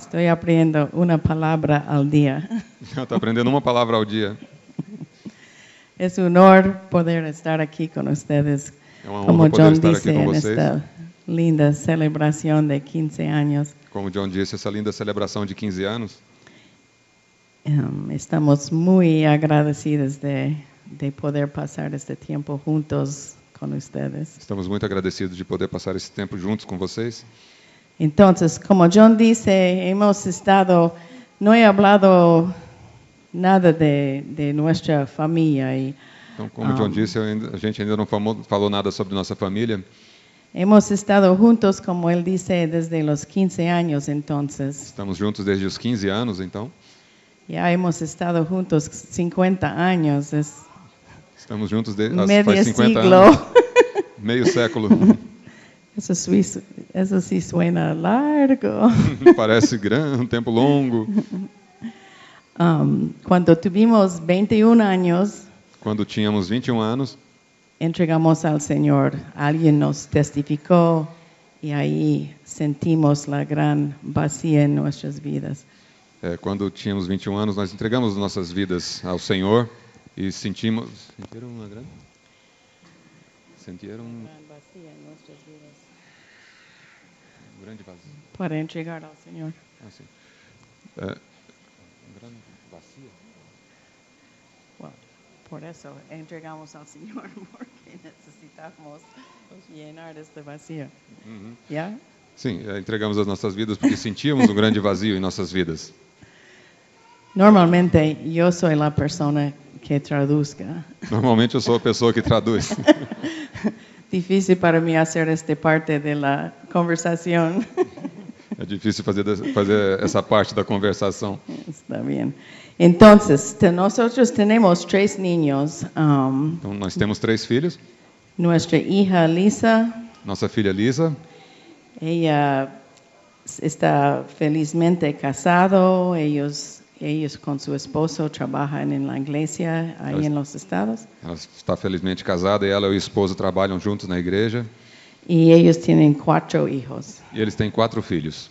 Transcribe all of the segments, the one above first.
Estoy aprendiendo una palabra al día. Está aprendendo uma palavra ao dia. Es un honor poder estar aquí con ustedes, É uma como honra poder John estar dice, aqui com en vocês. esta linda celebración de 15 años. Como John disse, essa linda celebração de 15 anos. Estamos muy agradecidos de poder pasar este tiempo juntos con ustedes. Estamos muito agradecidos de poder passar esse tempo juntos com vocês. Entonces, como John dice, hemos estado, no he hablado nada de nuestra familia. Então, como John disse, a gente ainda não falou nada sobre nossa família. Hemos estado juntos, como él dice, desde los 15 años, entonces. Estamos juntos desde os 15 anos, então. Ya hemos estado juntos 50 años, es Estamos juntos medio faz 50 siglo. anos. Meio século. Eso sí suena largo. Parece grande, um tempo longo. Cuando tuvimos 21 años, Quando tínhamos 21 anos, entregamos al Señor. Alguien nos testificó y ahí sentimos la gran vacía en nuestras vidas. Quando tínhamos 21 anos, nós entregamos nossas vidas ao Senhor e sentiram uma grande... Sentiram um Vacía en nuestras vidas. grande vazio. Para entregar al Señor. Assim. Grande vazio. Well, por eso entregamos al Señor, porque necesitamos llenar este vacío. ¿Ya? Sim, entregamos as nossas vidas porque sentíamos um grande vazio em nossas vidas. Normalmente yo soy la persona que traduzca. Normalmente eu sou a pessoa que traduz. Difícil para mí hacer esta parte de la conversación. É difícil fazer essa parte da conversação. Está bien. Entonces, nosotros tenemos 3 niños. Então, nós temos 3 filhos. Nuestra hija Lisa, Nossa filha Lisa, ella está felizmente casado. Ellos con su esposo trabajan en la iglesia ahí en los Estados. ela está felizmente casada e ela e o esposo trabalham juntos na igreja. Y ellos tienen 4 hijos. E eles têm 4 filhos.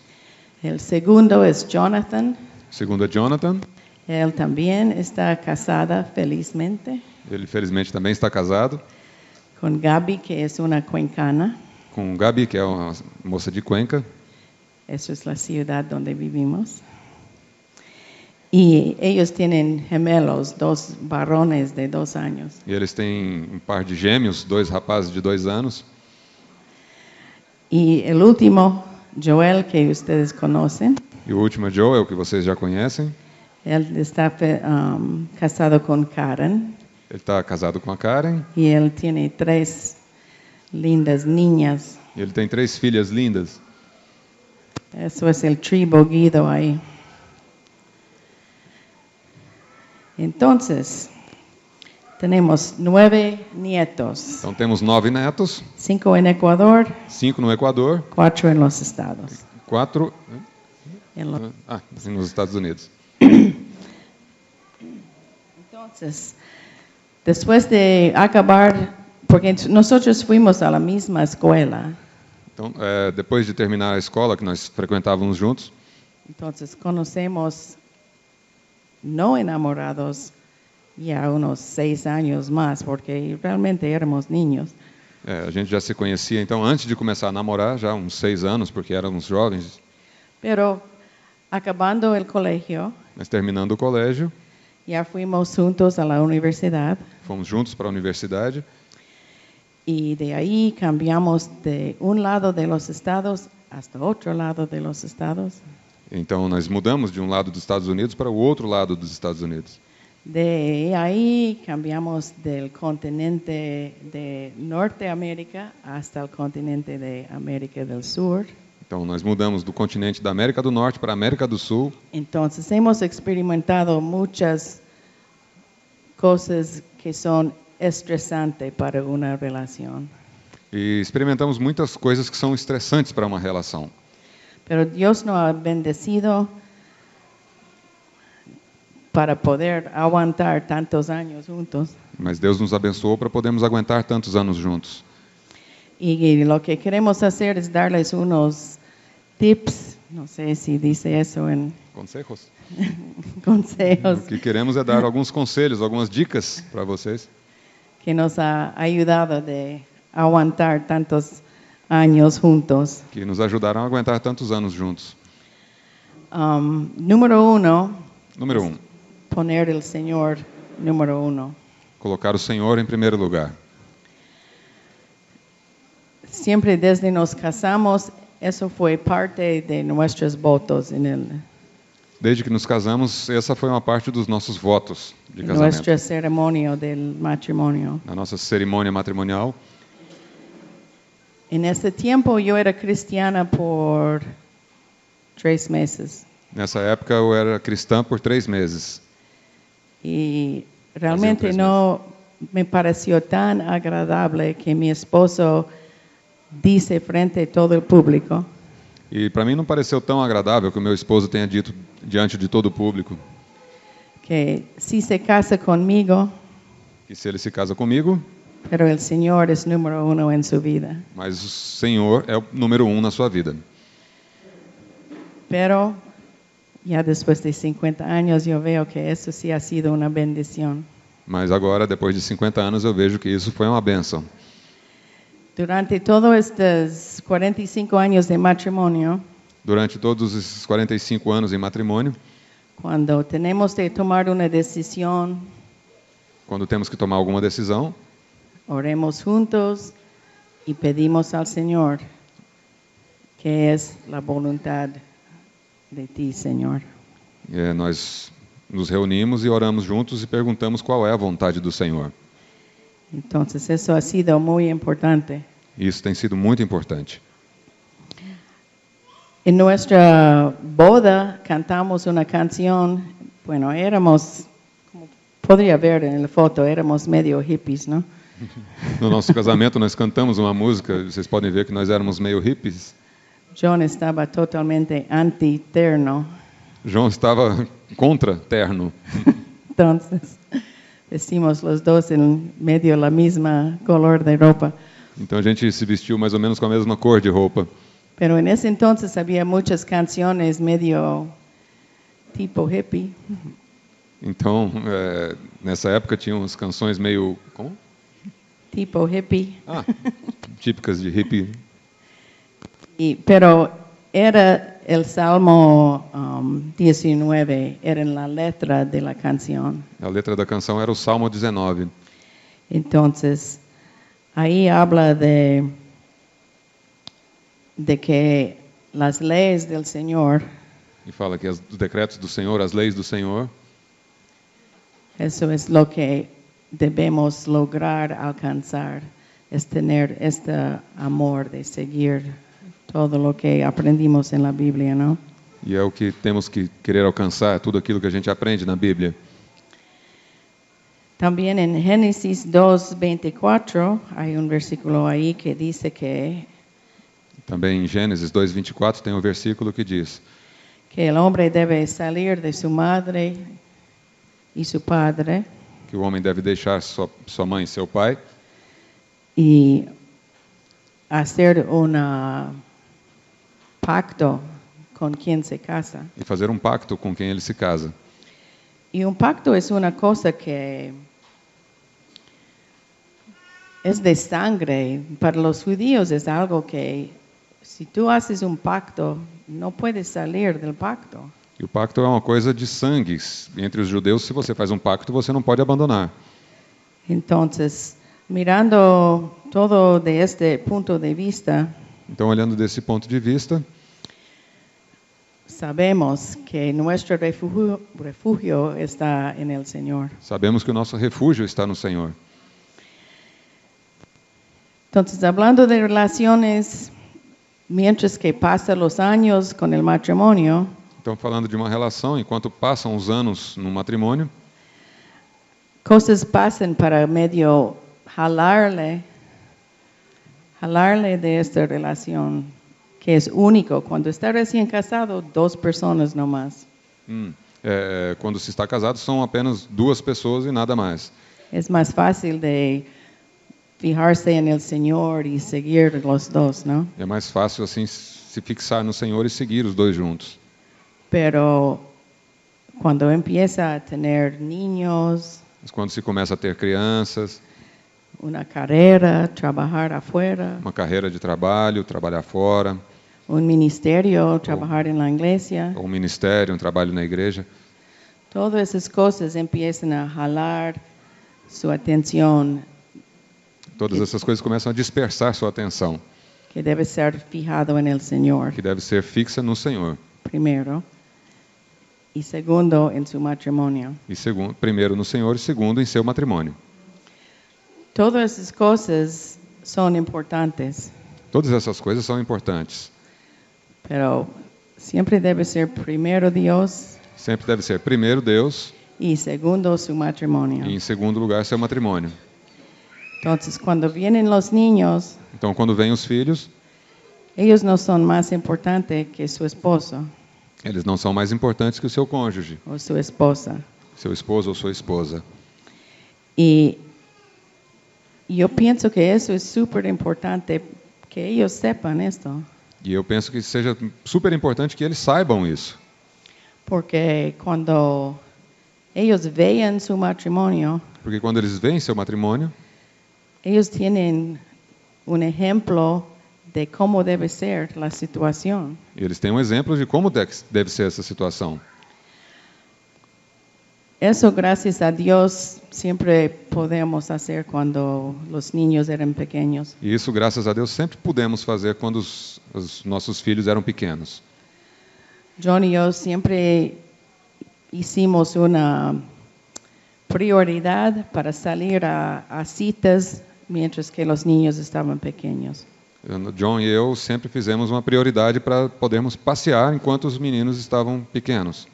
El segundo es Jonathan. O segundo é Jonathan. Él también está casada felizmente Ele felizmente também está casado con Gaby, que es una cuencana. com Gabi, que é uma moça de Cuenca. Esa es la ciudad donde vivimos. Y ellos tienen gemelos, 2 varones de 2 años. E eles têm um par de gêmeos, 2 rapazes de 2 anos. Y el último, Joel, que ustedes conocen, E o último é Joel, que vocês já conhecem. él está casado con Karen Ele está casado com a Karen. y él tiene 3 lindas niñas. E ele tem 3 filhas lindas. Eso es el tribo Guido ahí. Entonces, tenemos 9 nietos, Então temos 9 netos, 5 en Ecuador, 5 no Equador, 4 en los estados. 4 nos Estados Unidos. Entonces, después de acabar, porque nosotros fuimos a la misma escuela, Então, depois de terminar a escola, que nós frequentávamos juntos, entonces conocemos no enamorados ya unos 6 años más, porque realmente éramos niños. a gente já se conhecia, então, antes de começar a namorar, já uns 6 anos, porque éramos jovens, Pero acabando el colegio, mas terminando o colégio, ya fuimos juntos a la universidad. fomos juntos para a universidade, Y de ahí cambiamos de un lado de los estados hasta otro lado de los estados. então nós mudamos de um lado dos Estados Unidos para o outro lado dos Estados Unidos. De ahí cambiamos del continente de Norteamérica hasta el continente de América del Sur. Então, nós mudamos do continente da América do Norte para a América do Sul. Entonces hemos experimentado muchas cosas que son estresantes para una relación. E experimentamos muitas coisas que são estressantes para uma relação. Pero Dios nos ha bendecido para poder aguantar tantos años juntos. Mas Deus nos abençoou para podermos aguentar tantos anos juntos. Y lo que queremos hacer es darles unos tips no sé si dice eso en Consejos. consejos, O que queremos é dar alguns conselhos, algumas dicas para vocês, que nos ha ayudado de aguantar tantos años juntos. que nos ajudaram a aguentar tantos anos juntos. Número uno, Número 1, poner el Señor número uno. colocar o Senhor em primeiro lugar. Siempre desde nos casamos, eso fue parte de nuestros votos Desde que nos casamos, essa foi uma parte dos nossos votos de en casamento. nuestra ceremonia del matrimonio. Na nossa cerimônia matrimonial, En ese tiempo yo era cristiana por 3 meses nessa época eu era cristã por 3 meses. y realmente 3 no me pareció tan agradable que mi esposo dice frente a todo el público E para mim não pareceu tão agradável que o meu esposo tenha dito diante de todo o público que si se casa conmigo, que se ele se casa comigo, pero el Señor es número uno en su vida. mas o Senhor é o número 1 na sua vida. Pero ya después de 50 años yo veo que eso sí ha sido una bendición. Mas agora, depois de 50 anos, eu vejo que isso foi uma bênção. Durante todos estos 45 años de matrimonio, Durante todos esses 45 anos em matrimônio, cuando tenemos de tomar una decisión, quando temos que tomar alguma decisão, oremos juntos y pedimos al Señor que es la voluntad de ti, Señor. nós nos reunimos e oramos juntos e perguntamos qual é a vontade do Senhor. Entonces eso ha sido muy importante. E isso tem sido muito importante. En nuestra boda cantamos una canción, bueno, éramos, como podría ver en la foto, éramos medio hippies, ¿no? No nosso casamento, nós cantamos uma música, vocês podem ver que nós éramos meio hippies. John estaba totalmente anti-terno, João estava contra terno. entonces vestimos los dos en medio la misma color de ropa. Então a gente se vestiu mais ou menos com a mesma cor de roupa. Pero en ese entonces había muchas canciones medio tipo hippie. Então, nessa época tinha umas canções meio... Como? Tipo hippie. Ah, típicas de hippie. Pero era el Salmo 19, era en la letra de la canción. A letra da canção era o Salmo 19. Entonces, ahí habla de que las leyes del Señor, E fala que os decretos do Senhor, as leis do Senhor, eso es lo que debemos lograr alcanzar, es tener este amor de seguir todo lo que aprendimos en la Biblia, ¿no? e é o que temos que querer alcançar, tudo aquilo que a gente aprende na Bíblia. También en Génesis 2:24 hay un versículo ahí que dice que Também em Gênesis 2:24 tem um versículo que diz el hombre debe salir de su madre y su padre que o homem deve deixar sua mãe e seu pai y hacer un pacto con quien se casa. e fazer um pacto com quem ele se casa. Y un pacto es una cosa que es de sangre. Para los judíos es algo que si tú haces un pacto, no puedes salir del pacto. E o pacto é uma coisa de sangue. Entre os judeus, se você faz um pacto, você não pode abandonar. Entonces, mirando todo de este punto de vista, Então, olhando desse ponto de vista, sabemos que nuestro refugio está en el Señor. sabemos que o nosso refúgio está no Senhor. Entonces, hablando de relaciones, mientras que pasan los años con el matrimonio, Então, falando de uma relação, enquanto passam os anos no matrimônio, cosas pasan para medio jalarle de esta relación, que es único. Cuando está recién casado, 2 personas nomás. quando se está casado, são apenas 2 pessoas e nada mais. Es más fácil de fijarse en el Señor y seguir los dos, ¿no? É mais fácil, assim, se se fixar no Senhor e seguir os dois juntos. Pero cuando empieza a tener niños, Mas quando se começa a ter crianças, una carrera, trabajar afuera, uma carreira de trabalho, trabalhar fora, un ministerio, trabajar en la iglesia, ou um ministério, um trabalho na igreja, todas esas cosas empiezan a jalar su atención, todas essas coisas começam a dispersar sua atenção, que debe ser fijado en el Señor, que deve ser fixa no Senhor. primero, y segundo, en su matrimonio. E segundo, primeiro no Senhor e segundo em seu matrimônio. Todas esas cosas son importantes, Todas essas coisas são importantes. pero siempre debe ser primero Dios Sempre deve ser primeiro Deus y segundo su matrimonio. e em segundo lugar seu matrimônio. Entonces, cuando vienen los niños, Então, quando vêm os filhos, ellos no son más importantes que su esposo eles não são mais importantes que o seu cônjuge, o su esposa. seu esposo ou sua esposa. Y yo pienso que eso es súper importante, que ellos sepan esto, E eu penso que seja super importante que eles saibam isso. porque cuando ellos vean su matrimonio, Porque quando eles veem seu matrimônio, ellos tienen un ejemplo de cómo debe ser la situación. eles têm um exemplo de como deve ser essa situação. Eso, gracias a Dios, siempre podemos hacer cuando los niños eran pequeños. E isso, graças a Deus, sempre pudemos fazer quando os nossos filhos eram pequenos. John y yo siempre hicimos una prioridad para salir a citas mientras que los niños estaban pequeños. John e eu sempre fizemos uma prioridade para podermos passear enquanto os meninos estavam pequenos.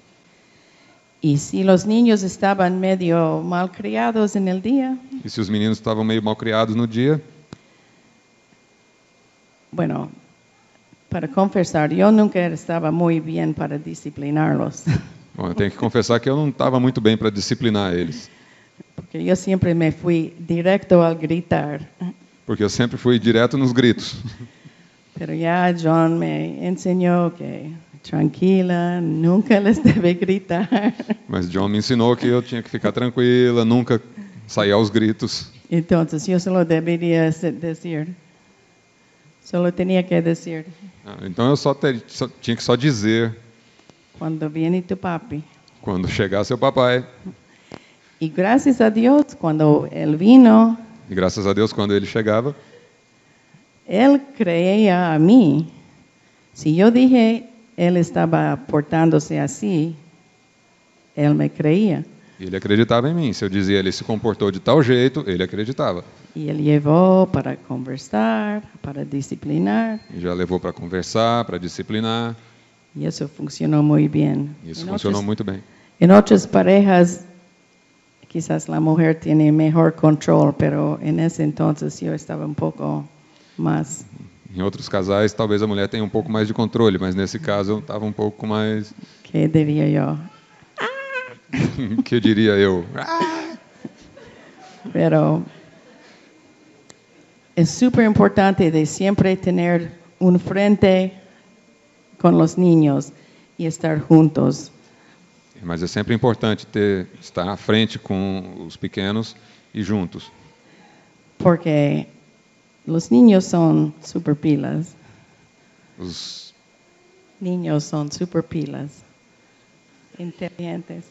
Y si los niños estaban medio mal criados en el día, E se os meninos estavam meio mal criados no dia, bueno, para confesar, yo nunca estaba muy bien para disciplinarlos, bom, eu tenho que confessar que eu não estava muito bem para disciplinar eles, porque yo siempre me fui directo al gritar. porque eu sempre fui direto nos gritos. Pero ya John me enseñó que tranquila, nunca les debe gritar. Mas John me ensinou que eu tinha que ficar tranquila, nunca sair aos gritos. Entonces yo solo debería decir, solo tenía que decir, Então eu tinha que só dizer cuando viene tu papi. quando chegar seu papai. Y gracias a Dios, cuando él vino, E graças a Deus, quando ele chegava, él creía a mí. Si yo dije, él estaba portándose así, él me creía. ele acreditava em mim. Se eu dizia ele se comportou de tal jeito, ele acreditava. Y él llevó para conversar, para disciplinar, E já levou para conversar, para disciplinar. y eso funcionó muy bien. E isso En funcionou otras- muito bem. En otras parejas, quizás la mujer tiene mejor control, pero en ese entonces yo estaba un poco más. Em outros casais, talvez a mulher tenha um pouco mais de controle, mas nesse caso eu estava um pouco mais, ¿Qué diría yo? que diria eu, Pero es súper importante de siempre tener un frente con los niños y estar juntos. mas é sempre importante estar à frente com os pequenos e juntos, Porque los niños son super pilas. os Niños son super pilas. Inteligentes.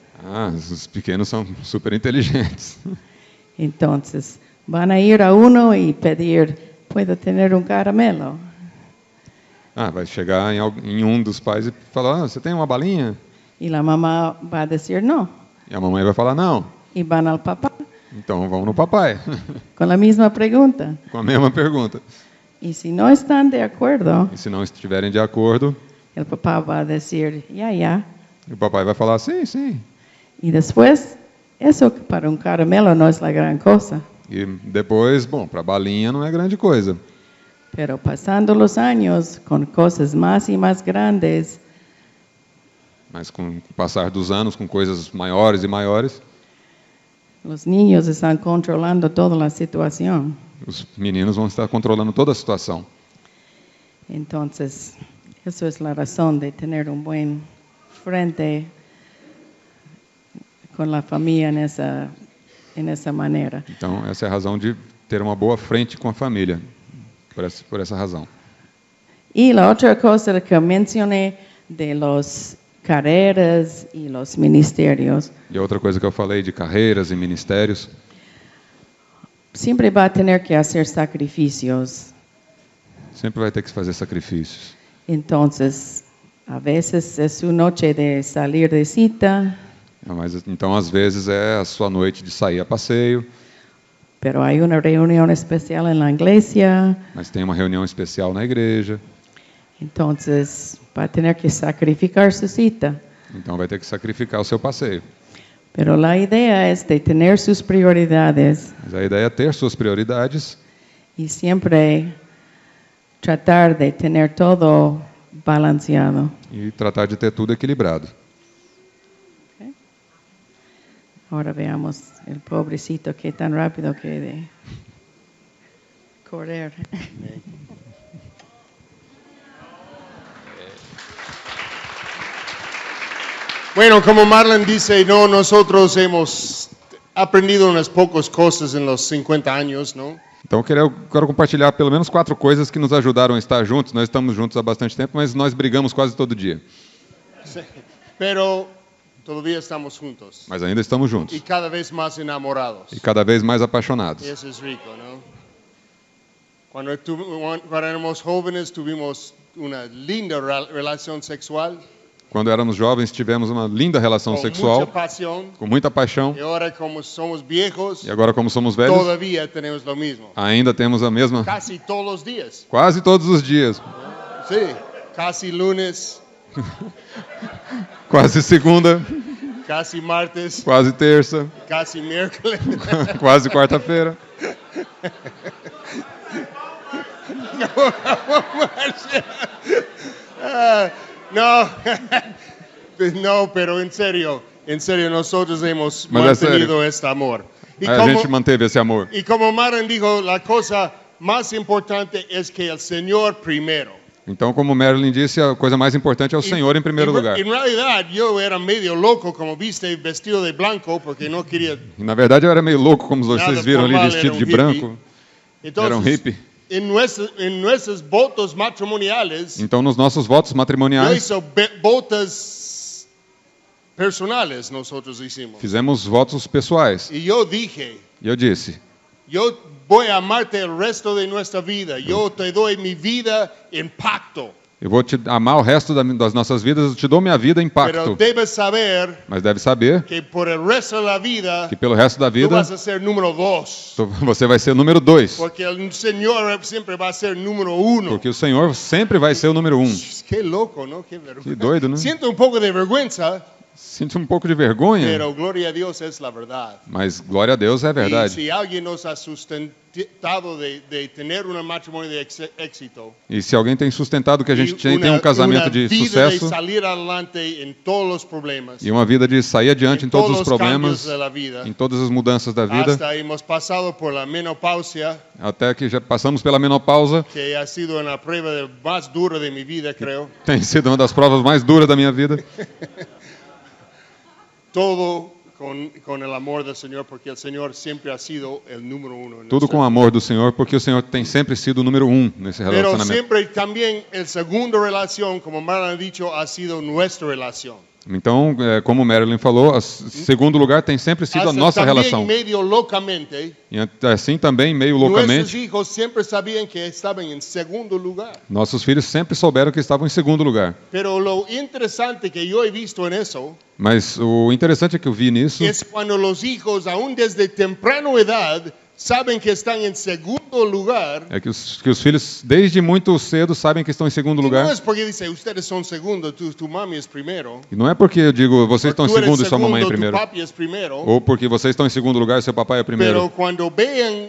os pequenos são super inteligentes. Entonces, van a ir a uno y pedir, ¿puedo tener un caramelo? Vai chegar em um dos pais e falar, você tem uma balinha? Y la mamá va a decir no. E a mamãe vai falar, não. Y van al papá Então vamos no papai, con la misma pregunta. com a mesma pergunta. Y si no están de acuerdo, E se não estiverem de acordo, el papá va a decir, ya. o papai vai falar, sim, sim. Y después, eso para un caramelo no es la gran cosa. E depois, bom, para balinha não é grande coisa. Pero pasando los años con cosas más y más grandes, Mas com o passar dos anos, com coisas maiores e maiores, los niños están controlando toda la situación. os meninos vão estar controlando toda a situação. Entonces, Eso es la razón de tener un buen frente con la familia en esa manera. Então, essa é a razão de ter uma boa frente com a família, por essa razão. Y la otra cosa que mencioné de los carreras y los ministerios, E outra coisa que eu falei de carreiras e ministérios, siempre va a tener que hacer sacrificios. sempre vai ter que fazer sacrifícios. Entonces, a veces es su noche de salir de cita, Mas, então, às vezes, é a sua noite de sair a passeio, pero hay una reunión especial en la iglesia, mas tem uma reunião especial na igreja, entonces va a tener que sacrificar su cita. então vai ter que sacrificar o seu passeio. Pero la idea es de tener sus prioridades Mas a ideia é ter suas prioridades y siempre tratar de tener todo balanceado. e tratar de ter tudo equilibrado. Ahora veamos el pobrecito que tan rápido que de correr. Bueno, como Marlon dice, no, nosotros hemos aprendido unas pocas cosas en los 50 años, ¿no? Então eu quero compartilhar pelo menos 4 coisas que nos ajudaram a estar juntos. Nós estamos juntos há bastante tempo, mas nós brigamos quase todo dia. Sí. Pero todavía estamos juntos Mas ainda estamos y juntos. cada vez más enamorados. E cada vez mais apaixonados. Eso es rico, ¿no? Cuando éramos jóvenes tuvimos una linda relación sexual Quando éramos jovens, tivemos uma linda relação con sexual, mucha pasión. com muita paixão. Y ahora como somos viejos, E agora, como somos velhos, todavía tenemos lo mismo. ainda temos a mesma, Casi todos los días. quase todos os dias. Sí, casi lunes, Quase segunda, casi martes, quase terça, casi miércoles. quase quarta-feira. No, no, pero en serio, nosotros hemos Mas é mantenido este amor. Y A gente manteve esse amor. como Maren dijo, la cosa más importante es que el Señor primero. Então, como Marilyn disse, a coisa mais importante é o Senhor em primeiro lugar. En realidad, yo era medio loco, como viste, vestido de blanco, porque no quería. E, na verdade, eu era meio louco, como vocês Nada viram ali, formal, vestido era de hippie. branco. Era um hippie. En nuestros votos matrimoniales, Então, nos nossos votos yo matrimoniais, hizo votos personales, nosotros hicimos. fizemos votos pessoais. Y yo dije, E eu disse, yo voy a amarte el resto de nuestra vida. Yo te doy mi vida en pacto. eu vou te amar o resto das nossas vidas, eu te dou minha vida em Pero pacto. debes saber Mas deve saber que por el resto de la vida, que pelo resto da tú vida, vas a ser número 2. você vai ser o número 2. Porque el Señor siempre va a ser número 1. Porque o Senhor sempre vai ser o número 1. Qué loco, ¿no? Qué vergüenza. Que doido, né? Siento un poco de vergüenza, Sinto um pouco de vergonha, pero gloria a Dios es la verdad. mas glória a Deus é Y verdade. si alguien nos ha sustentado de tener un matrimonio de éxito, E se alguém tem sustentado que a gente tem um una casamento de vida sucesso de salir adelante en todos los problemas, e uma vida de sair adiante em todos os problemas, cambios de la vida, em todas as mudanças da vida, hasta hemos pasado por la menopausia, até que já passamos pela menopausa, que ha sido la prueba más dura de mi vida, creo. tem sido uma das provas mais duras da minha vida. Todo con el amor del Señor, porque el Señor siempre ha sido el número 1. Tudo com o amor do Senhor, porque o Senhor tem sempre sido o número 1 nesse Pero relacionamento. siempre también el segunda relación, como Marlon ha dicho, ha sido nuestra relación. Então, como Marilyn falou, segundo lugar tem sempre sido a Hasta nossa también relação. medio locamente, E assim também, meio nuestros loucamente, hijos siempre sabían que estaban en segundo lugar. nossos filhos sempre souberam que estavam em segundo lugar. Pero lo interesante que yo he visto en eso Mas o interessante é que eu vi nisso es cuando los hijos, aún desde temprana edad, saben que están en segundo lugar. é que os filhos, desde muito cedo, sabem que estão em segundo Y no lugar. es porque dice, ustedes son segundo, tu mami es primero. E não é porque eu digo, vocês estão em Tú eres segundo e sua mamãe em segundo, primeiro. tu papi es primero. Ou porque vocês estão em segundo lugar e seu papai é Pero primeiro. cuando vean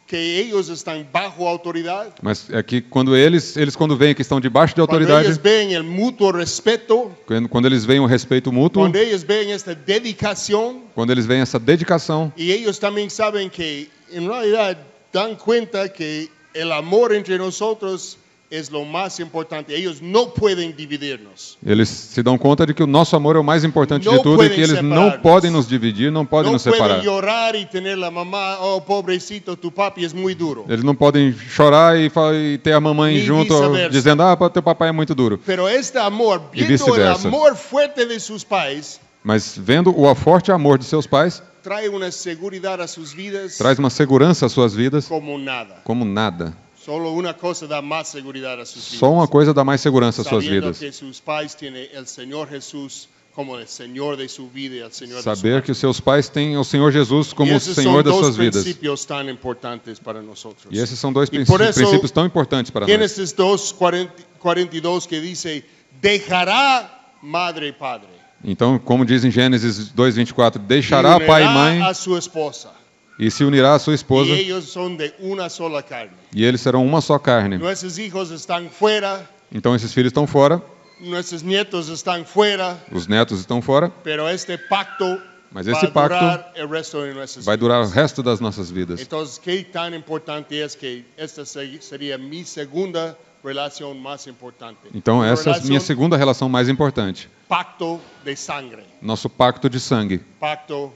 que ellos están bajo autoridad, Mas é que quando eles quando veem que estão debaixo de cuando autoridade, ellos ven el mutuo respeto, quando eles veem o respeito mútuo, cuando ellos ven esta dedicación, quando eles veem essa dedicação, y ellos también saben que en realidad dan cuenta que el amor entre nosotros es lo más importante. Ellos no pueden dividirnos. Eles se dão conta de que o nosso amor é o mais importante Não de tudo e podem que eles não separar-nos. podem nos dividir, não podem No nos separar. pueden llorar y tener la mamá, oh pobrecito, tu papi es muy duro. Eles não podem chorar e ter a mamãe E junto vice-versa. dizendo, teu papai é muito duro. Pero este amor, Y viendo el viceversa. amor fuerte de sus pais, Mas vendo o forte amor de seus pais, trae una seguridad a sus vidas traz uma segurança às suas vidas como nada. como nada. Solo una cosa da más seguridad a sus vidas. Só uma coisa dá mais segurança às suas Sabiendo vidas. que sus pais tienen el Señor Jesús como el Señor de su vida y el Señor de su Saber vida. que os seus pais têm o Senhor Jesus como Y o esos Senhor son das dos suas vidas. principios tan importantes para nosotros. E esses são dois Y por eso, princípios tão importantes para nós. Génesis 2:42 que dice, dejará madre y padre. Então, como diz em Gênesis 2:24, Y deixará pai e unirá mãe a su esposa. e se unirá à sua esposa, Y ellos son de una sola carne. e eles serão uma só carne. Nuestros hijos están fuera, Então, esses filhos estão fora, nuestros nietos están fuera, os netos estão fora, pero este pacto mas va esse a durar pacto el resto de nuestras vai vidas. durar o resto das nossas vidas. Entonces, qué tan importante es que esta sería mi segunda relación más importante. Então, Una essa é a relación, minha segunda relação mais importante. pacto de sangre, Nosso pacto de sangue. pacto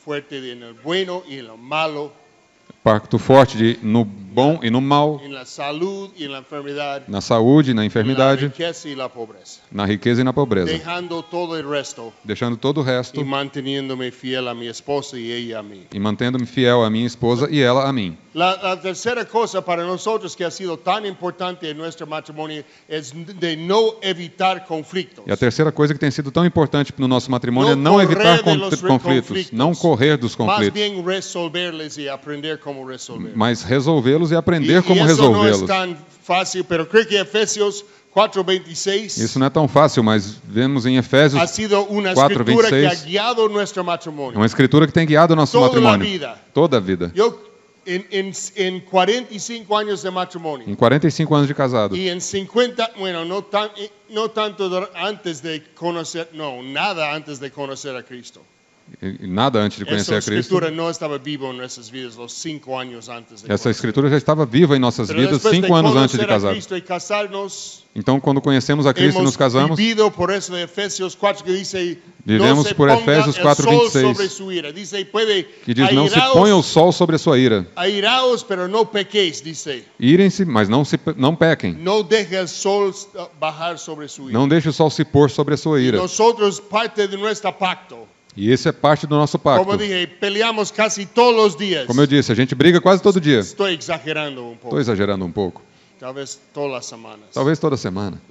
fuerte en el bueno y en lo malo, Pacto forte no bom e no mal, en la salud y en la enfermedad, na saúde, na en la enfermidade, riqueza y la pobreza, na riqueza e na pobreza. dejando todo el resto Deixando todo o resto y manteniéndome fiel a mi esposa y ella a mí. e mantendo-me fiel à minha esposa e ela a mim. La tercera cosa para nosotros que ha sido tan importante en nuestro matrimonio es de no evitar conflictos. E a terceira coisa que tem sido tão importante no nosso matrimônio é Não não evitar correr de los conflitos, conflitos. não correr dos Más conflitos, bien resolverles y aprender cómo resolver. mas resolvê-los e aprender y como eso no es resolvê-los. tan fácil, pero creo que Efesios 4:26 Isso não é tão fácil, mas vemos em Efésios ha sido una 4, escritura que ha 26. guiado nuestro É matrimonio. uma escritura que tem guiado o nosso Toda a matrimônio. vida. Toda a vida. Yo en 45 años de matrimonio Em 45 anos de casado. y en 50, bueno, no tanto antes de conocer, no, nada antes de conocer a Cristo. E nada antes de conhecer Esa a Cristo. escritura no estaba viva en nuestras vidas los 5 años antes de Essa conocer. escritura já estava viva em nossas Pero vidas después de 5 anos antes de conocer a casar. Cristo y casarnos, Então, quando conhecemos a Cristo e hemos nos casamos, vivido por eso de Efesios 4 que dice Vivemos no se por ponga Efésios el 4:26, sol sobre su ira. Dice puede que diz, não se ponha o sol sobre a sua ira. airaos pero no pequéis, dice. Irem-se, mas não pequem. No deje el sol bajar sobre su ira. Não deixe o sol se pôr sobre a sua ira. Nosotros parte de nuestro pacto. E esse é parte do nosso pacto. Como dije, peleamos casi todos los días. Como eu disse, a gente briga quase todo dia. Estoy exagerando un poco. Estou exagerando um pouco. Tal vez todas las semanas. Talvez toda semana.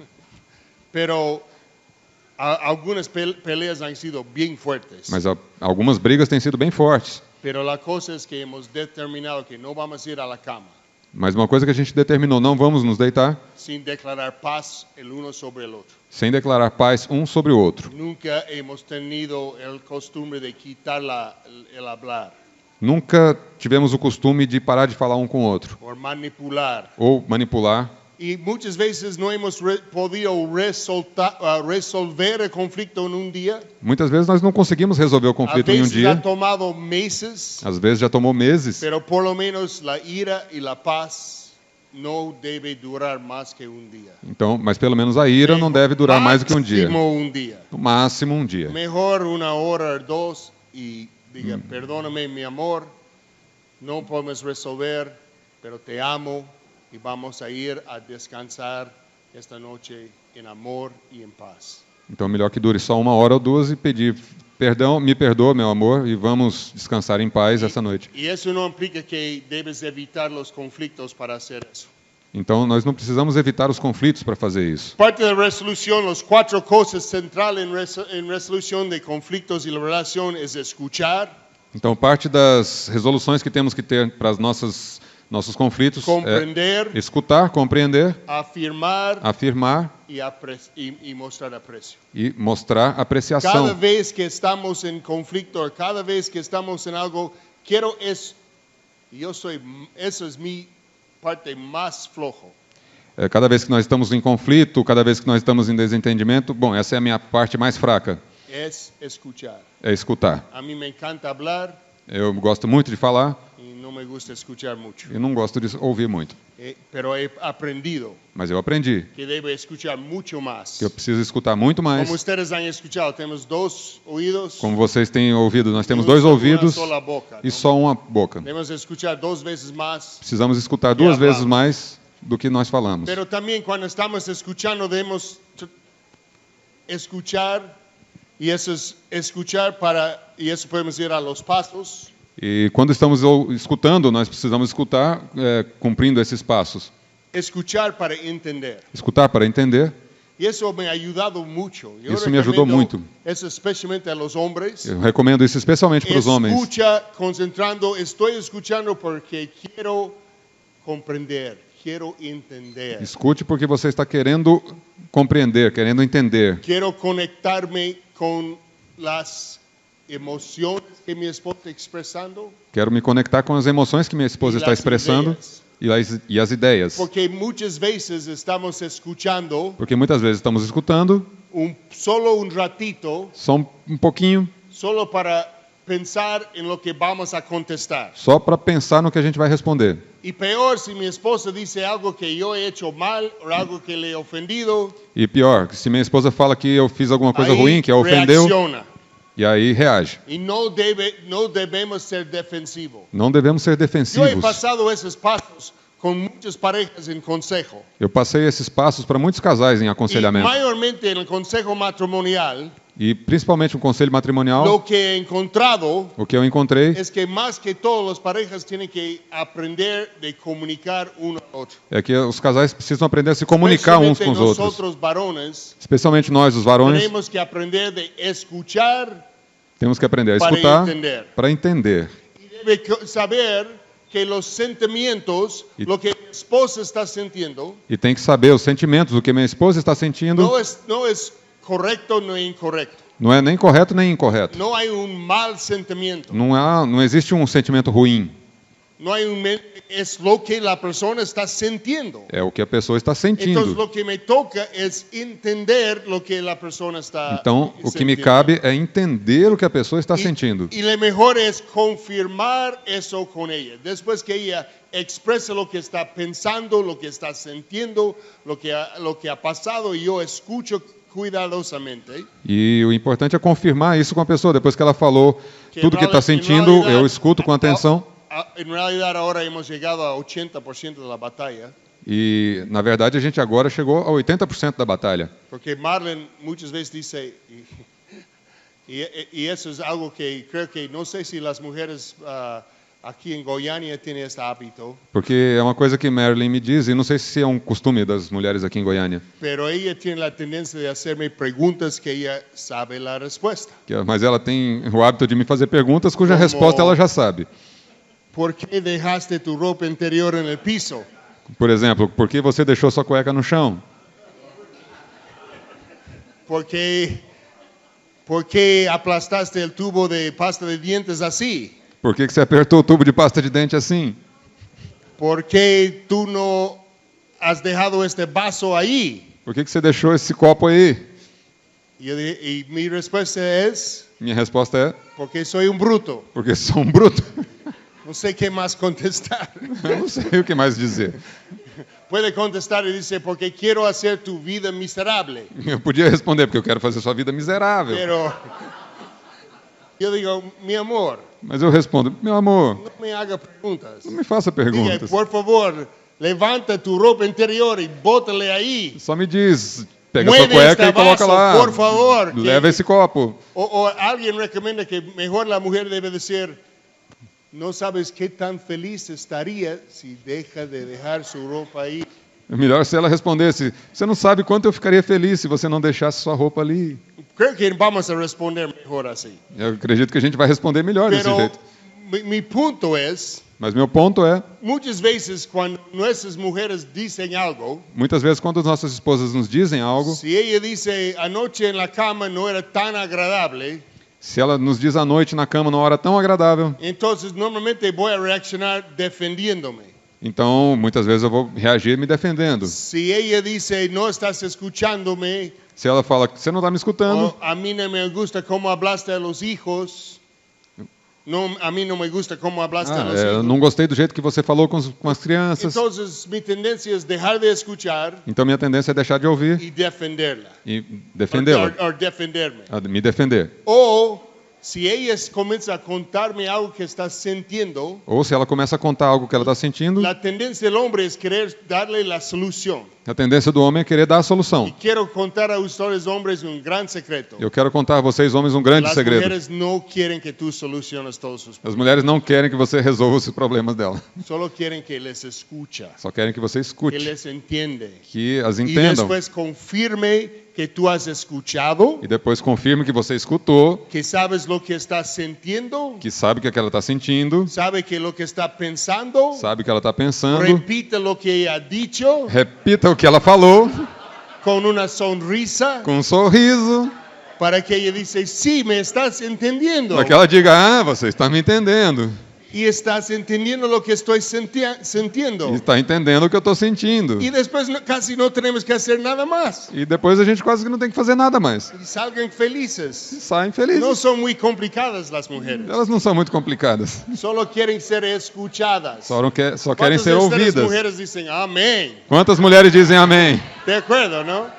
Pero algunas peleas han sido bien fuertes. Mas algumas brigas têm sido bem fortes. Pero la cosa es que hemos determinado que no vamos a ir a la cama Mas uma coisa que a gente determinou, não vamos nos deitar sin declarar paz el uno sobre el otro. sem declarar paz um sobre o outro. Nunca hemos tenido el costumbre de quitar el hablar Nunca tivemos o costume de parar de falar um com o outro. o manipular. Ou manipular. Y muchas veces no hemos podido resolver el conflicto en un día. Muitas vezes nós não conseguimos resolver o A conflito em um veces ha dia. tomado meses, Às vezes já tomou meses. pero por lo menos la ira y la paz no debe durar más que un día. Então, mas pelo menos a ira não deve durar mais do que um dia. Máximo un día. No máximo um dia. Mejor una hora o dos y diga, perdóname mi amor, no podemos resolver, pero te amo y vamos a ir a descansar esta noche en amor y en paz. Então, melhor que dure só uma hora ou duas e pedir perdão, me perdoa, meu amor, e vamos descansar em paz essa noite. Y eso no implica que debes evitar los conflictos para hacer eso. Então, nós não precisamos evitar os conflitos para fazer isso. Parte de la resolución, las 4 cosas centrales en resolución de conflictos y la relación es escuchar, Então, parte das resoluções que temos que ter para os nossos conflitos comprender, é escutar, compreender, afirmar afirmar y mostrar aprecio. e mostrar Cada apreciação. vez que estamos en conflicto, o cada vez que estamos en algo, quiero eso. Eso es mi parte más flojo. Cada vez que nós estamos em conflito, cada vez que nós estamos em desentendimento, bom, essa é a minha parte mais fraca, Es escuchar. é escutar. A mí me encanta hablar, Eu gosto muito de falar y no me gusta escuchar mucho. e não gosto de ouvir muito. Pero he aprendido Mas eu aprendi que debo escuchar mucho más. que eu preciso escutar muito mais. Como ustedes han escuchado, tenemos dos oídos Como vocês têm ouvido, nós temos y dois una ouvidos sola boca, e ¿no? só uma boca. Debemos escuchar 2 veces más. Precisamos escutar 2 vezes mais do que nós falamos. Pero también cuando estamos escuchando debemos escuchar y eso es escuchar y eso podemos ir a los pasos. E quando estamos escutando, nós precisamos escutar cumprindo esses passos. Escuchar para entender. Escutar para entender. Y eso me ha ayudado mucho. Yo Isso me ajudou recomiendo muito. Eso especialmente a los hombres. Eu recomendo isso especialmente para os homens. Escucha concentrando, estoy escuchando porque quiero comprender, quiero entender. Escute porque você está querendo compreender, querendo entender. Quiero conectarme con las emociones que mi esposa está expresando. Quero me conectar com as emoções que minha esposa E está as expressando e as ideias. Porque muchas veces estamos escuchando Porque muitas vezes estamos escutando solo un ratito, só um pouquinho, solo para pensar en lo que vamos a contestar. só para pensar no que a gente vai responder. Y peor si mi esposa dice algo que yo he hecho mal o algo que le he ofendido, E pior, se minha esposa fala que eu fiz alguma coisa ahí ruim, que a ofendeu, reacciona. e aí reage. Y no debemos ser defensivos. Não devemos ser Yo he defensivos. pasado esos pasos con muchas parejas en consejo. Eu passei esses passos para muitos casais em Y aconselhamento. mayormente en el consejo matrimonial, E principalmente no conselho matrimonial, lo que he encontrado o que eu encontrei es que más que todo las parejas tienen que aprender de comunicar uno al otro. é que os casais precisam aprender a se comunicar uns com os outros. Nosotros varones Especialmente nós, os varões, tenemos que aprender de escuchar temos que aprender a para escutar entender. para entender. y debe saber que los sentimientos, Y- lo que mi esposa está sintiendo, E tem que saber os sentimentos, o que minha esposa está sentindo. no es correcto ni incorrecto. Não é nem correto nem incorreto. No hay un mal sentimiento. Não existe um sentimento ruim. No hay es lo que la persona está sintiendo. É o que a pessoa está Entonces sentindo. lo que me toca es entender lo que la persona está Então, o que me sintiendo. cabe é entender o que a pessoa está sentindo. Y lo mejor es confirmar eso con ella. Después que ella expresa lo que está pensando, lo que está sintiendo, lo que ha pasado, y yo escucho cuidadosamente. E o importante é confirmar isso com a pessoa. Depois que ela falou Que tudo que está en sentindo, realidad, eu escuto com atenção. En realidad ahora hemos llegado a 80% de la batalla, E, na verdade, a gente agora chegou a 80% da batalha. porque Marlene muchas veces dice, y eso es algo que creo que no sé si las mujeres aquí en Goiânia tienen este hábito, Porque é uma coisa que Marilyn me diz, e não sei se é um costume das mulheres aqui em Goiânia. pero ella tiene la tendencia de hacerme preguntas que ella sabe la respuesta. Mas ela tem o hábito de me fazer perguntas cuja Como- resposta ela já sabe. ¿Por qué dejaste tu ropa interior en el piso? Por exemplo, por que você deixou sua cueca no chão? ¿Por qué aplastaste el tubo de pasta de dientes así? Por que você apertou o tubo de pasta de dente assim? ¿Por qué tú no has dejado este vaso ahí? Por que você deixou esse copo aí? Y mi respuesta es, Minha resposta é, porque soy un bruto. porque sou um bruto. No sé qué más contestar. Eu não sei o que mais dizer. Puede contestar y dice, porque quiero hacer tu vida miserable. Eu podia responder, porque eu quero fazer sua vida miserável. Pero yo digo, mi amor, Mas eu respondo, meu amor, no me haga preguntas. não me faça Diga, perguntas. por favor, levanta tu ropa interior y bótale ahí. Só me diz, pega Mueve sua cueca este e coloca vaso, lá. por favor. Leva esse copo. O alguien recomienda que mejor la mujer debe decir, no sabes qué tan feliz estaría si deja de dejar su ropa ahí. É melhor se ela respondesse, você não sabe quanto eu ficaria feliz se você não deixasse sua roupa ali. Creo que vamos a responder mejor así. Eu acredito que a gente vai responder melhor desse Pero jeito. mi punto es, Mas meu ponto é, muchas veces cuando nuestras mujeres dicen algo, muitas vezes quando as nossas esposas nos dizem algo, si ella dice anoche en la cama no era tan agradable, se ela nos diz à noite na cama numa hora tão agradável, entonces normalmente voy a reaccionar defendiéndome. então muitas vezes eu vou reagir me defendendo. Si ella dice no estás escuchándome, Se ela fala que você não está me escutando, o a mí no me gusta cómo hablaste a los hijos, a mí no me gusta cómo hablaste a los eu hijos. não gostei do jeito que você falou com as crianças. Entonces, mi tendencia es dejar de escuchar Então minha tendência é deixar de ouvir y defenderla. e defendê-la, O defenderme. me defender. O si ella comienza a contarme algo que está sintiendo, Ou se ela começa a contar algo que ela está sentindo, la tendencia del hombre es querer darle la solución. a tendência do homem é querer dar a Y solução. quiero contar a ustedes hombres un gran secreto. Eu quero contar a vocês, homens, um grande Las segredo. mujeres no quieren que tú soluciones todos sus As problemas. mulheres não querem que você resolva os problemas dela. Solo quieren que les escucha, Só querem que você que escute, les entiende. que as Y entendam. después confirme que tú has escuchado, E depois confirme que você escutou, que sabes lo que estás sintiendo, que sabe o que ela está sentindo, sabe que lo que está pensando, sabe o que ela está pensando. repite lo que ella ha dicho Repita o que ela falou, con una sonrisa com um sorriso, para que ella dice, sí, me estás entendiendo. para que ela diga, ah, você está me entendendo. Y estás entendiendo lo que estoy sintiendo. E está entendendo o que eu estou sentindo. Y después casi no tenemos que hacer nada más. E depois a gente quase que não tem que fazer nada mais. Y salgan felices. Saem No felizes. son muy complicadas las mujeres. Elas não são muito complicadas. Solo quieren ser escuchadas. Só querem ¿Cuántas ser de ustedes ouvidas. mujeres dicen amén? Quantas mulheres dizem amém? De acuerdo, ¿no?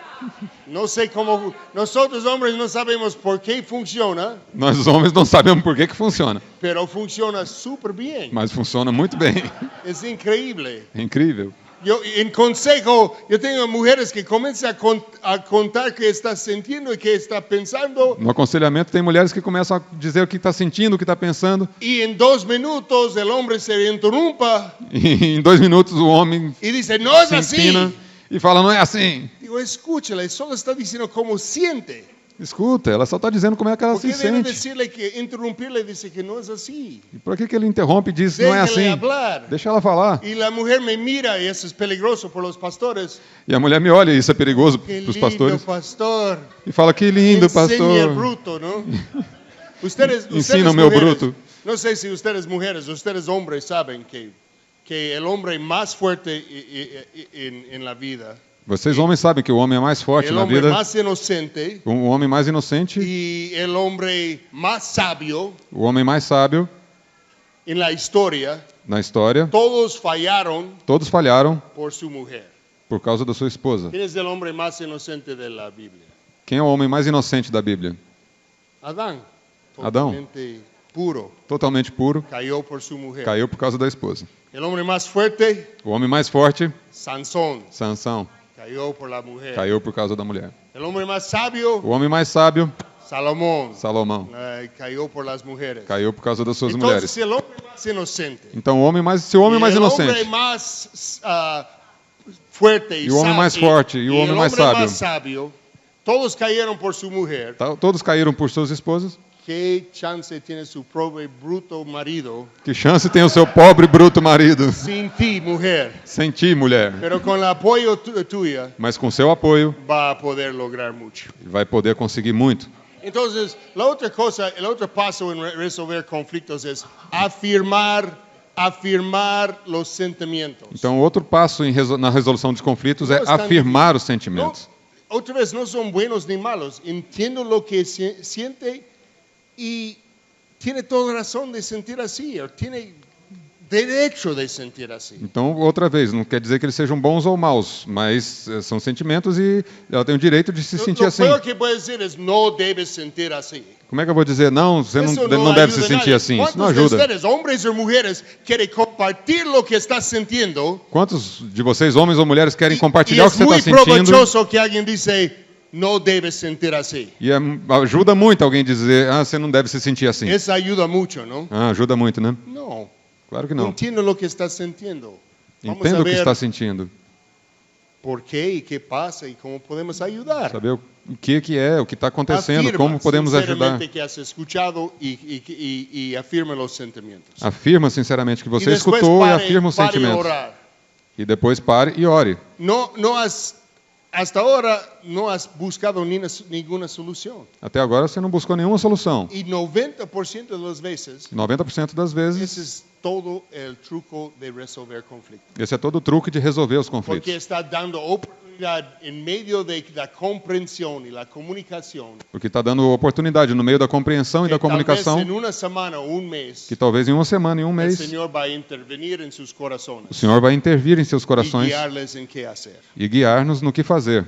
No sé cómo. Nosotros hombres no sabemos por qué funciona, Nós homens não sabemos por que funciona, pero funciona súper bien. mas funciona muito bem. Es increíble. É incrível. Yo, en consejo, yo tengo mujeres que comienzan a contar que está sintiendo y que está pensando, No aconselhamento tem mulheres que começam a dizer o que está sentindo, o que está pensando, y en 2 minutos el hombre se interrumpa e em 2 minutos o homem y dice, no es se así. empina e fala, não é assim. Digo, escúchale, solo está diciendo cómo siente. Escuta, ela só está dizendo como é que ela ¿Por se qué debe sente. decirle que interrumpirle y dice que no es así? E por que ele interrompe e diz não é Déjele assim? hablar. Deixa ela falar. Y la mujer me mira y eso es peligroso por los pastores. E a mulher me olha, e isso é perigoso Qué para os lindo pastores, pastor. e fala, que lindo, Enseña el pastor. bruto, ¿no? Ustedes Ensina o meu mujeres, bruto. no sé si ustedes mujeres, ustedes hombres saben que el hombre más fuerte en la vida, Vocês homens sabem que o homem é mais forte el na hombre vida, más inocente o homem mais inocente, y el hombre más sabio o homem mais sábio en la historia, na história, todos fallaron todos falharam por su mujer. por causa da sua esposa. ¿Quién es el hombre más inocente de la Biblia? Quem é o homem mais inocente da Bíblia? Adán. Adão. Totalmente puro. Totalmente puro, Cayó por su mujer. caiu por causa da esposa. El hombre más fuerte, O homem mais forte, Sansón. Sansão, Cayó por la mujer. caiu por causa da mulher. El hombre más sabio, O homem mais sábio, Salomón. Salomão, Cayó por las mujeres. caiu por causa das suas Entonces, mulheres. el hombre más inocente. Então, se o homem mais el hombre inocente más fuerte y E o homem mais sábio, forte, e o homem mais sábio. sábio, todos cayeron por su mujer. todos caíram por suas esposas, ¿Qué chance tiene su pobre bruto marido que chance tem o seu pobre bruto marido? sin ti, mujer? Sem ti, mulher. Pero con el apoyo tuya Mas com seu apoio, va a poder lograr mucho. vai poder conseguir muito. Entonces, la otra cosa, el otro paso en resolver conflictos es afirmar los sentimientos. Então, outro passo na resolução de conflitos é Não estão afirmar os No, sentimentos. otra vez, no son buenos ni malos. Entiendo lo que siente y tiene toda razón de sentir así, o tiene derecho de sentir así. Então, outra vez, não quer dizer que eles sejam bons ou maus, mas são sentimentos e ela tem o direito de se sentir Lo assim. peor que puede decir es no debes sentir así. Como é que eu vou dizer, não, você Eso não deve se ayuda a sentir nadie. assim? Isso não ¿Cuántos de ajuda. ustedes, hombres o mujeres, quieren compartir lo que estás sintiendo? Quantos de vocês, homens ou mulheres, querem Y compartilhar o es que você muy está sentindo? provechoso que alguien dice, no debes sentir así. E ajuda muito alguém dizer, você não deve se sentir assim. Eso ayuda mucho, ¿no? Ajuda muito, né? No. Claro que não. Entiendo lo que estás sintiendo. Vamos Entenda a o que ver está sentindo. por qué y qué pasa y cómo podemos ayudar. Saber o que é, o que está acontecendo, como podemos ajudar. sinceramente que has escuchado y afirma los sentimientos. Afirma sinceramente que Y você después escutou e pare afirma os y sentimentos. orar. E depois pare e ore. Hasta ahora no has buscado ninguna solución. Até agora você não buscou nenhuma solução. Y 90% de las veces, 90% das vezes, ese es todo el truco de resolver conflictos. esse é todo o truque de resolver os Porque conflitos. está dando oportunidad oportunidad en medio de la comprensión y la comunicación. Porque está dando oportunidade no meio da compreensão e da comunicação, Tal vez en una semana o un mes, que talvez em uma semana, em um el mês, Señor va a intervenir en sus o corazones Senhor vai intervir em seus y corações guiarles en qué hacer. e guiar-nos no que fazer.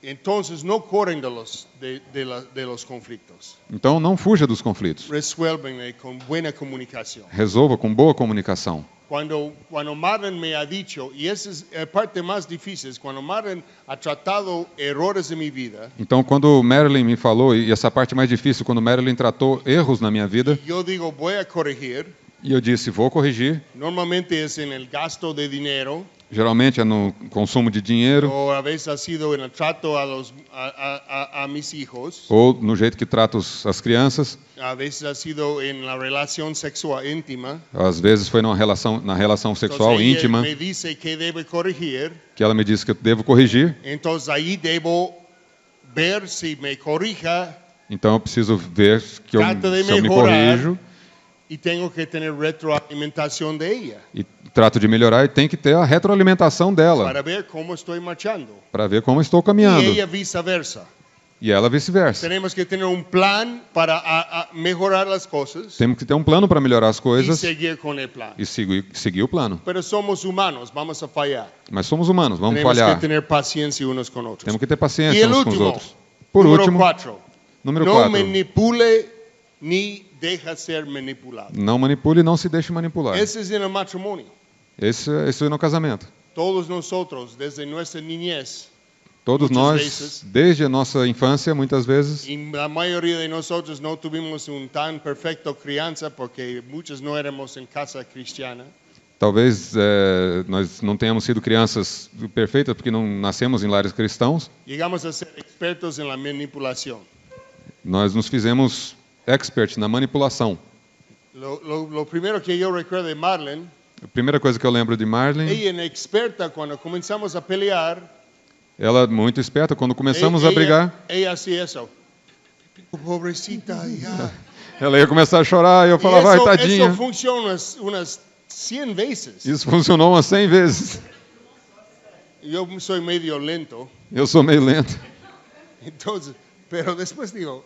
Entonces no corren de los conflictos. Então não fuja dos conflitos. Resuelven con buena comunicación. Resolva com boa comunicação. Cuando Marlon me ha dicho, y esa es la parte más difícil, cuando Marlon ha tratado errores de mi vida, Então, quando Marilyn me falou, e essa parte mais difícil, quando Marilyn tratou erros na minha vida, yo digo, voy a corregir. e eu disse, vou corrigir. Normalmente es en el gasto de dinero, Geralmente é no consumo de dinheiro, o a veces ha sido en el trato a mis hijos, ou no jeito que trato as crianças. a veces ha sido en la relación sexual íntima. Às vezes foi na relação sexual Entonces, ella íntima, me dice que debe corregir, que ela me disse que eu devo corrigir. entonces ahí debo ver si me corrija Então eu preciso ver que Trata de se eu me mejorar. corrijo y tengo que tener retroalimentación de ella e trato de melhorar, e tem que ter a retroalimentação dela, para ver cómo estoy marchando. para ver como estou Y caminhando. ella viceversa. E ela vice-versa. Tenemos que tener un plan para mejorar las cosas Temos que ter um plano para melhorar as y coisas seguir con el plan. e seguir o plano. Pero somos humanos, vamos a fallar. Mas somos humanos, vamos Tenemos falhar. que tener paciencia unos con otros. Temos que ter Y paciência el uns com os último, outros. Por número último, 4, número no 4. manipule ni deja ser manipulado. Não manipule e não se deixe manipular. Ese es en el matrimonio. Esse é no casamento. Todos nosotros, desde nuestra niñez, Todos Muitas nós, vezes. desde a nossa infância, muitas vezes, y la mayoría de nosotros no tuvimos un tan perfecto crianza porque muchos no éramos en casa cristiana. talvez nós não tenhamos sido crianças perfeitas porque não nascemos em lares cristãos. Llegamos a ser expertos en la manipulación. Nós nos fizemos expert na manipulação. Lo primero que yo recuerdo de Marlene, A primeira coisa que eu lembro de Marlene, ella es experta cuando comenzamos a pelear. ela muito esperta, quando começamos a brigar, Ella hacía eso. Pobrecita, ya. ela ia começar a chorar e eu Y falava, ai, tadinha. eso funciona unas 100 veces. Isso funcionou umas 100 vezes. Yo soy medio lento, Eu sou meio lento. entonces, pero después digo,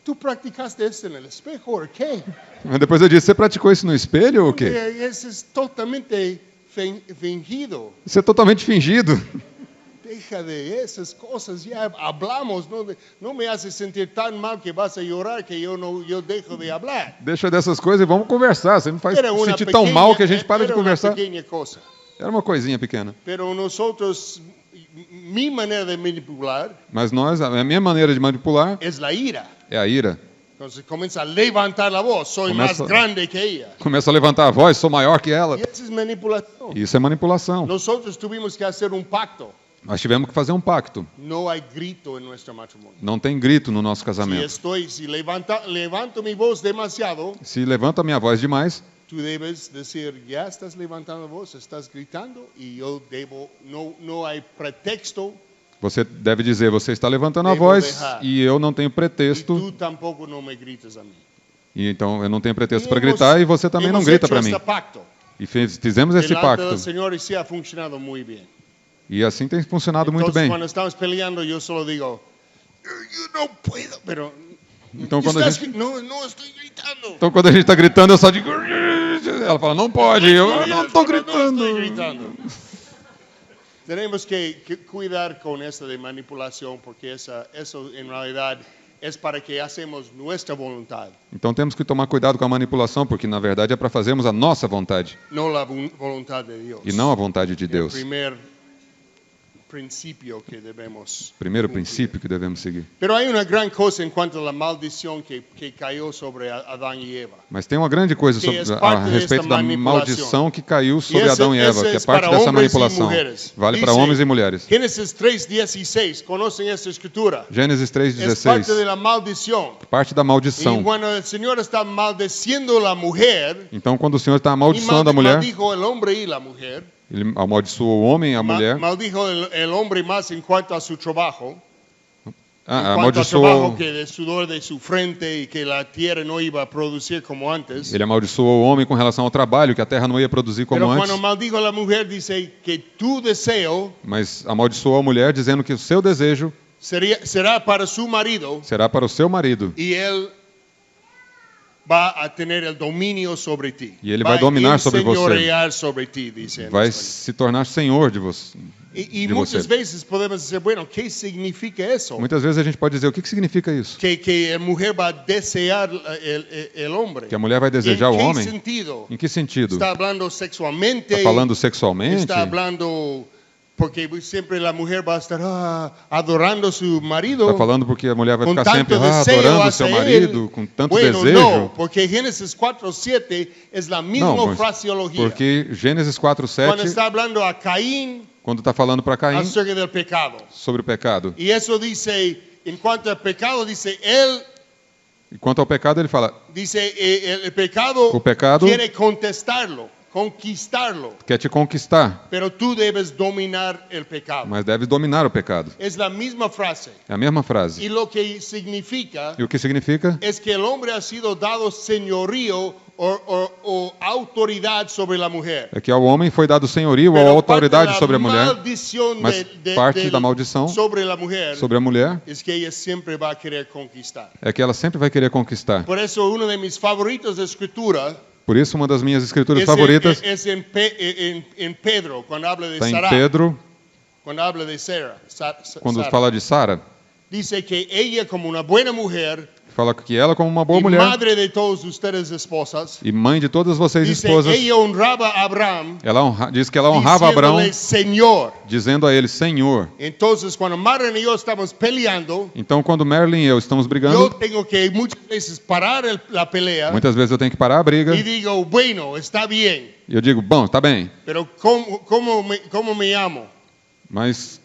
¿tú practicaste esto en el espejo o qué? Mas depois eu disse, você praticou isso no espelho ou o quê? Eso es totalmente fingido. Isso é totalmente fingido. Deja de esas cosas, ya hablamos, no me hace sentir tan mal que vas a llorar que yo dejo de hablar. Deixa dessas coisas e vamos conversar. Você me faz Era una sentir tão mal que a gente para de era una conversar. pequeña cosa. Era uma coisinha pequena. Pero nosotros, mi manera de manipular Mas nós, a minha maneira de manipular es la ira. é a ira. Entonces comienza a levantar la voz, soy Comienza- más grande que ella. Começa a levantar a voz, sou maior que ela. Y esa es manipulación. Isso é manipulação. Nosotros tuvimos que hacer un pacto. Nós tivemos que fazer um pacto. No hay grito en nuestro matrimonio. Não tem grito no nosso Si casamento. si levanto mi voz demasiado, Se levanta a minha voz demais, tú debes decir, ya estás levantando la voz, estás gritando y yo debo, no hay pretexto você deve dizer, você está levantando a Devo voz berrar. e eu não tenho y pretexto. tú tampoco no me grites a mí. E então eu não tenho pretexto Y para hemos- gritar e você também não hemos grita hecho para mim. este pacto E fizemos esse delante pacto. del Señor y sí ha funcionado muy bien. E assim tem funcionado muito Entonces bem. cuando estamos peleando yo solo digo, yo no puedo, pero Então quando a gente no estoy gritando. Então, quando a gente está gritando, eu só digo. Ela fala, não pode, eu não estou gritando. No estoy gritando. Tenemos que cuidar con esto de manipulación porque eso en realidad es para que hacemos nuestra voluntad, Então, temos que tomar cuidado com a manipulação, porque na verdade é para fazermos a nossa vontade no la voluntad de Dios. e não a vontade de El Deus. primer principio que debemos. Primeiro cumplir. princípio que devemos seguir. Pero hay una gran cosa en cuanto a la maldición que cayó sobre Adán y Eva. Mas tem uma grande coisa Que sobre, es a parte respeito desta da manipulação. maldição que caiu sobre esse- Adão e Eva, esse que é es parte para dessa hombres y manipulação. mujeres. Vale para Dice, homens e mulheres. Génesis 3:16, conocen esta escritura. Gênesis Es parte de 3,16. la maldición. Parte da Y maldição. cuando el Señor está maldeciendo a la mujer, Então, quando o Senhor está y amaldiçoando a mulher, maldijo el hombre y la mujer, ele amaldiçoou o homem e a mulher, maldijo el hombre más en cuanto a su trabajo, En cuanto a trabajo, que el sudor de su frente y que la tierra no iba a producir como antes. Ele amaldiçoou o homem com relação ao trabalho, que a terra não ia produzir como Pero antes. cuando maldijo a la mujer, dice que tu deseo Mas amaldiçoou a mulher, dizendo que o seu desejo será para su marido será para o seu marido. y él va a tener el dominio sobre ti. E ele vai dominar sobre você. enseñorear sobre ti, dice en Vai español. se tornar senhor de você. Y de muchas você. veces podemos decir, bueno, ¿qué significa eso? Muitas vezes a gente pode dizer, o que significa isso? Que la mujer va a desear el hombre. Que a mulher vai desejar o ¿En qué homem? sentido? Em que sentido? Está hablando sexualmente. Está falando sexualmente? Está hablando porque siempre la mujer va a estar adorando a su marido. Está falando porque a mulher vai Com ficar tanto sempre desejo adorando o hacia seu marido, él. com tanto Bueno, desejo? no, porque Génesis 4:7 es la misma Não, fraseología. porque Gênesis Cuando 4:7, está hablando a Caín quando está falando para Caim acerca del pecado. sobre o pecado. Y eso dice, en cuanto al pecado, dice, él E quanto ao pecado, ele fala, dice, el pecado, O pecado quiere contestarlo, conquistarlo, quer te conquistar, pero tú debes dominar el pecado. mas deve dominar o pecado. Es la misma frase. É a mesma frase. Y lo que significa E o que significa? es que el hombre ha sido dado señorío o autoridad sobre la mujer. É que ao homem foi dado senhorio ou Pero autoridade parte de sobre a la mulher, maldición mas parte da maldição sobre la mujer sobre a mulher es que ella siempre va a querer conquistar. é que ela sempre vai querer conquistar. Por eso uno de mis favoritos de escritura Por isso, uma das minhas escrituras es favoritas en Pedro, cuando habla de está em Sarah. Pedro, Cuando habla de Sarah. quando Sarah. fala de Sara. Dice que ella como una buena mujer Fala que ela, como uma boa y mulher madre de todos ustedes esposas, e mãe de todas vocês dice esposas, ella honraba a Abraham diz que ela honrava Abraão, diciéndole Señor. dizendo a ele, Senhor. Entonces, cuando Marlon y yo estamos peleando, Então, quando Merlin e eu estamos yo brigando, tengo que muchas veces parar la pelea muitas vezes eu tenho que parar a briga y digo, bueno, está bien, e eu digo, bom, tá bem, pero ¿cómo me llamo? mas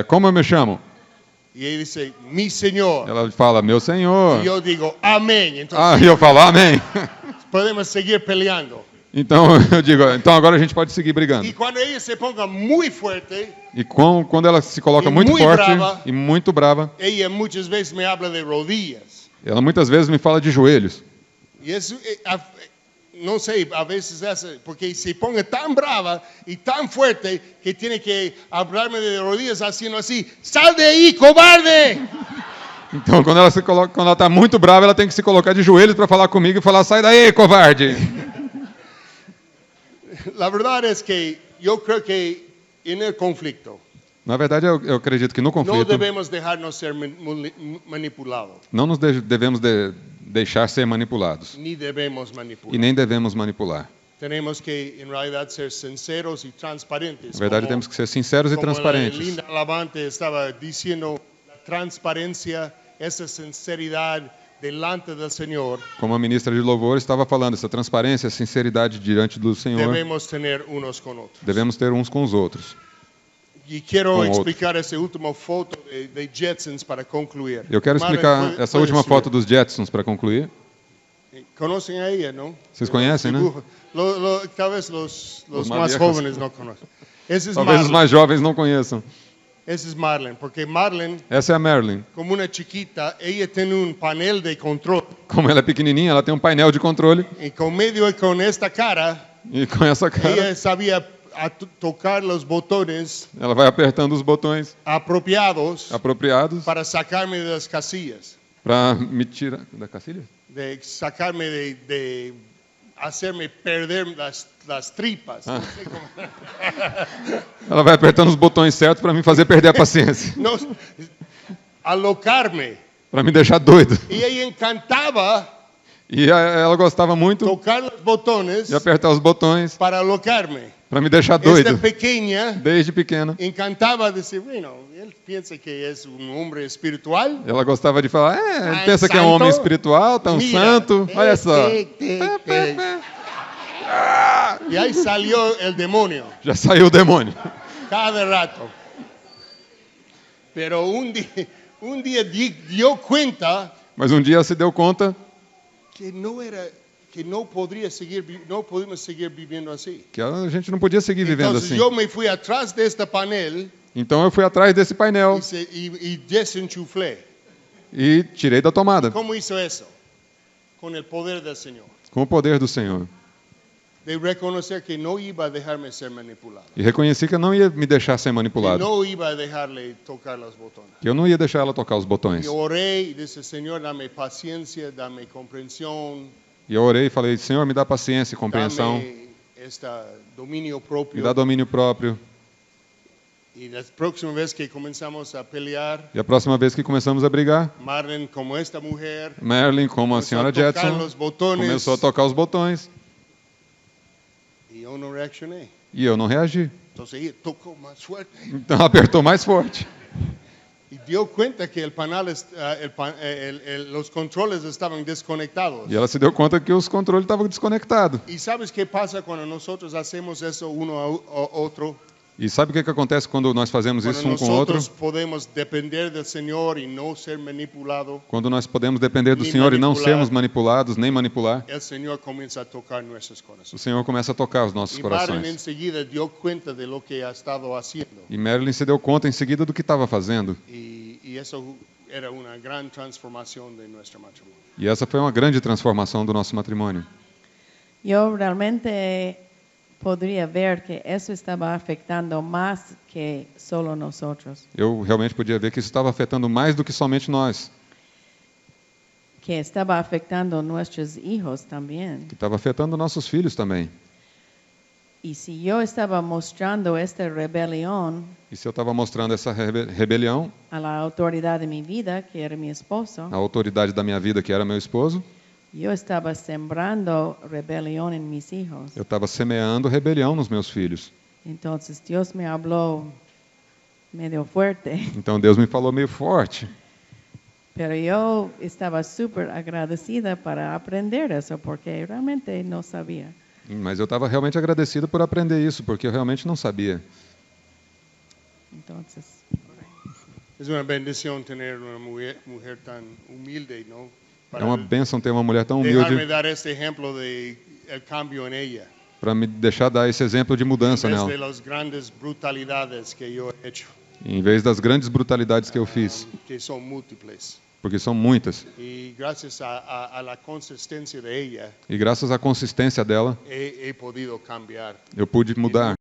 como eu me chamo? Y ella dice, mi Señor. Ela fala, meu Senhor. Y yo digo, amén. Ah, Entonces e eu falo, amém. podemos seguir peleando. Então eu digo, então agora a gente pode seguir brigando. Y cuando ella se ponga muy fuerte, E quando ela se coloca E muito muito forte brava. e muito brava, ella muchas veces me habla de rodillas. ela muitas vezes me fala de joelhos. Y eso, no sé, a veces hace, porque se ponga tan brava y tan fuerte que tiene que hablarme de rodillas haciendo así, ¡sal de ahí, cobarde! Então, quando ela está muito brava, ela tem que se colocar de joelhos para falar comigo e falar, sai daí, covarde. La verdad es que yo creo que en el conflicto Na verdade, eu acredito que no no conflito debemos dejarnos ser manipulados, não nos devemos deixar ser manipulados ni debemos manipular. e nem devemos manipular. Tenemos que, en realidad, ser sinceros y transparentes. Na verdade, temos que ser sinceros e como la transparentes. linda Lavante estaba diciendo, la transparencia, esa sinceridad delante del Señor, Como a ministra de louvor estava falando, essa transparência, sinceridade diante do Senhor, debemos tener unos con otros. devemos ter uns com os outros. Y quiero Con explicar esa última foto de Jetsons para concluir. Eu quero Marlon, explicar puede- essa puede última subir. foto dos Jetsons para concluir. Conocen a ella, ¿no? Vocês conhecem, né? Dibujo. Tal vez los Los más más viejos. jóvenes no conocen. Ese es Talvez os Marlon. mais jovens não conheçam. Ese es Marlon, porque Marlon, Essa é a Marilyn. como una chiquita, ella tiene un panel de control. Como ela é pequenininha, ela tem um painel de controle Y con medio con esta cara, e com essa cara ella sabía tocar los botones ela vai apertando os botões apropiados apropriados para sacarme de las casillas, para me tirar da casilha? de sacarme de hacerme perder las tripas. Ah. No sé cómo- Ela vai apertando os botões certos para me fazer perder a paciência, No, alocarme. para me deixar doido. Y ella encantaba E ela gostava muito tocar los botones de apertar os botões para alocarme. para me deixar Esta doido pequeña desde pequena. encantaba decir, bueno, él piensa que es un hombre espiritual. Ela gostava de falar, Ai, pensa que é um santo. homem espiritual, tão Mira. santo, olha só. Y ahí salió el demonio Já saiu o demônio. cada rato. Pero un día dio cuenta Mas um dia ela se deu conta que no podemos seguir viviendo así. que a gente não podia seguir vivendo Entonces assim. yo me fui atrás de este panel Então eu fui atrás desse painel y desenchuflé. e tirei da tomada, ¿Cómo hizo eso? Con el poder del Señor. com o poder do Senhor. De reconocer que no iba a dejarme ser manipulado. E reconheci que eu não ia me deixar ser Que manipulado, no iba a dejarle tocar los botones. que eu não ia deixar ela tocar os botões. Y oré y dije, Señor, dame paciencia, dame comprensión, E eu orei e falei, Senhor, me dá paciência e compreensão, dame este dominio me propio. dá domínio próprio. Y la próxima vez que comenzamos a pelear, E a próxima vez que começamos a brigar, Marlene, como esta mujer, Marilyn, como a começou senhora a tocar Jetson, los botones começou a tocar os botões y yo no reaccioné. e eu não reagi. Entonces ella tocó más fuerte Então ela apertou mais forte. y dio cuenta que los controles estaban desconectados. E ela se deu conta que os controles estavam desconectados. ¿Y sabes qué pasa cuando nosotros hacemos eso uno a otro? E sabe o que acontece quando nós fazemos isso Cuando um com o outro? nosotros podemos depender del Señor y no ser manipulado, Quando nós podemos depender do Nem Senhor e não manipular. sermos manipulados, nem manipular, el Señor comienza a tocar nuestros o corazones. Senhor começa a tocar os nossos Y Marlene corações. enseguida dio cuenta de lo que ha estado haciendo. E Marilyn se deu conta em seguida do que estava fazendo. Y eso era una gran transformación de nuestro matrimonio. E essa foi uma grande transformação do nosso matrimônio. Yo realmente podría ver que eso estaba afectando más que solo nosotros, Eu realmente podia ver que isso estava afetando mais do que somente nós, que estaba afectando nuestros hijos también. que estava afetando nossos filhos também. Y si yo estaba mostrando esta rebelión E se eu estava mostrando essa rebelião a la autoridad de mi vida, que era mi esposo, à autoridade da minha vida, que era meu esposo, yo estaba sembrando rebelión en mis hijos. eu estava semeando rebelião nos meus filhos. Entonces Dios me habló medio fuerte, Então Deus me falou meio forte. pero yo estaba súper agradecida para aprender eso, porque realmente no sabía. Mas eu estava realmente agradecido por aprender isso, porque eu realmente não sabia. Entonces, Es una bendición tener una mujer tan humilde, ¿no? É uma bênção ter uma mulher tão dejarme humilde dar este ejemplo de el cambio en ella. para me deixar dar esse exemplo de mudança En vez de nela, las grandes brutalidades que yo he hecho, em vez das grandes brutalidades que eu fiz, que son múltiples. porque são muitas. Y gracias a la consistencia de ella, E graças à consistência dela, he podido cambiar. eu pude mudar.